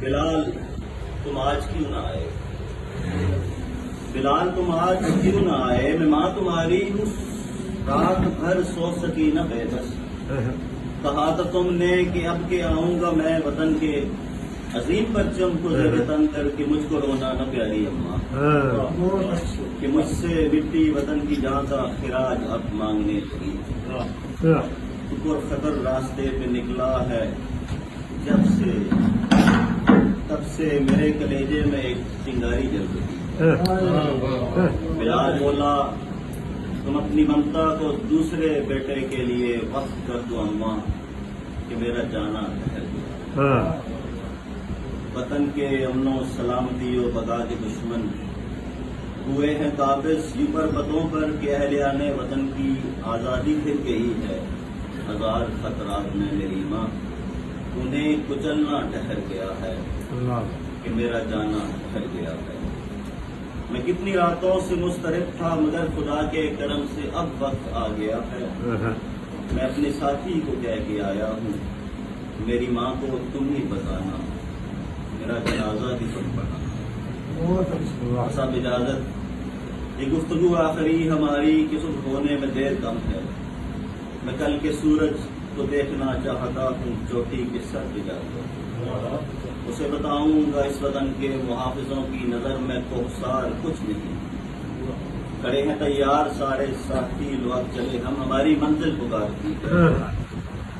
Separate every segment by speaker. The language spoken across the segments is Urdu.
Speaker 1: بلال تم آج کیوں نہ آئے، بلال تم آج کیوں نہ آئے، میں ماں تمہاری ہوں رات بھر سو سکی نہ بے بس، کہا تھا تم نے کہ اب کے آؤں گا میں وطن کے عظیم پرچم کو زیر تن کر کے مجھ کو رونا نہ پیاری اماں، کہ مجھ سے مٹی وطن کی جان کا خراج اب مانگنے لگی، شکر خطر راستے پہ نکلا ہے تب سے میرے کلیجے میں ایک چنگاری جل رہی، بلال بولا تم اپنی ممتا کو دوسرے بیٹے کے لیے وقف کر دو اماں، کہ میرا جانا ٹھہر گیا، وطن کے امن و سلامتی و بقا کے دشمن ہوئے ہیں قابض یوں پر بتوں پر کہ اہلیان وطن کی آزادی پھر گئی ہے، ہزار خطرات میں میری ماں انہیں کچلنا ٹھہر گیا ہے، کہ میرا جانا ٹھہر گیا ہے، میں کتنی راتوں سے مضطرب تھا مگر خدا کے کرم سے اب وقت آ گیا ہے، میں اپنے ساتھی کو کہہ کے آیا ہوں میری ماں کو تم ہی بتانا، میرا جنازہ بھی تم پڑھانا، سب اجازت یہ گفتگو آخری ہماری کہ صبح ہونے میں دیر کم ہے، میں کل کے سورج کو دیکھنا چاہتا ہوں چوٹی کے سر پہ جا کر، اسے بتاؤں گا اس وطن کے محافظوں کی نظر میں کوہسار کچھ نہیں، کھڑے ہیں تیار سارے ساتھی لوگ چلے ہم ہماری منزل پکارتی ہے،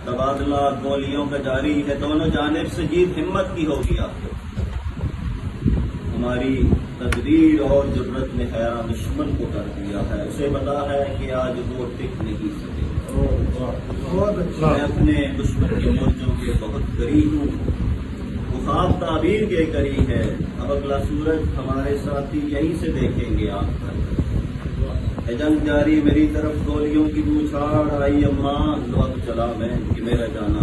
Speaker 1: تبادلہ گولیوں کا جاری ہے دونوں جانب سے جیت ہمت کی ہوگی آخر، ہماری تدبیر اور جرت نے حیران دشمن کو کر دیا ہے، اسے پتا ہے کہ آج وہ ٹک نہیں سکے، میں اپنے دشمن کے مورچوں کے بہت قریب ہوں، وہ خواب تعبیر کے قریب ہے، اب اگلا سورج ہمارے ساتھی یہیں سے دیکھیں گے آنکھ کر، جنگ جاری میری طرف گولیوں کی بوچھاڑ آئی اماں لو اب چلا میں کہ میرا جانا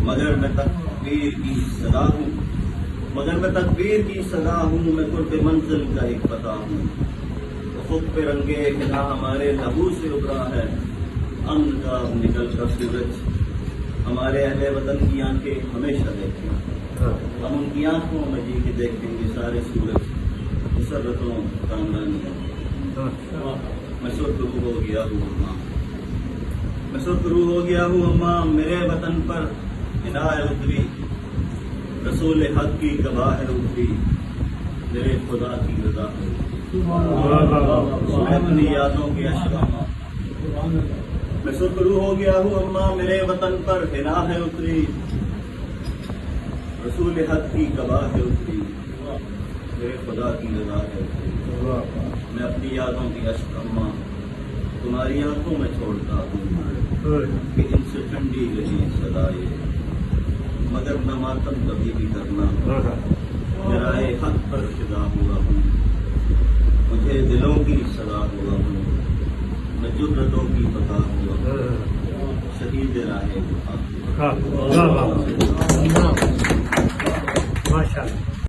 Speaker 1: مگر میں تکبیر کی صدا ہوں، میں قرب منزل کا ایک پتہ ہوں، خود پہ رنگے ہلا ہمارے لہو سے ابھرا ہے، امن کا نکل کر سورج، ہمارے اہل وطن کی آنکھیں ہمیشہ دیکھیں، ہم ان کی آنکھوں میں جی کے دیکھیں گے سارے سورج مسرتوں کامرانیاں، میں سرخرو ہو گیا ہوں اماں، میرے وطن پر ہدایت اتری، رسول حق کی گواہ اتری، میرے خدا کی رضا ہے، میں اپنی یادوں کے اشرا، میں سرخرو ہو گیا ہوں اماں، میرے وطن پر ہدایت ہے اتری، رسول حق کی گواہ اتری، میرے خدا کی رضا ہے اتری، میں اپنی یادوں کی اشک اماں تمہاری آنکھوں میں چھوڑتا ہوں، کہ ان سے ٹھنڈی گئی صدائے، مگر میں ماتم کبھی بھی کرنا، میرائے حق پر فدا ہوا ہوں، مجھے دلوں کی صدا ہوا ہوں، میں جرتوں کی بقا ہوا ہوں، شہید راہ
Speaker 2: ماشاء اللہ۔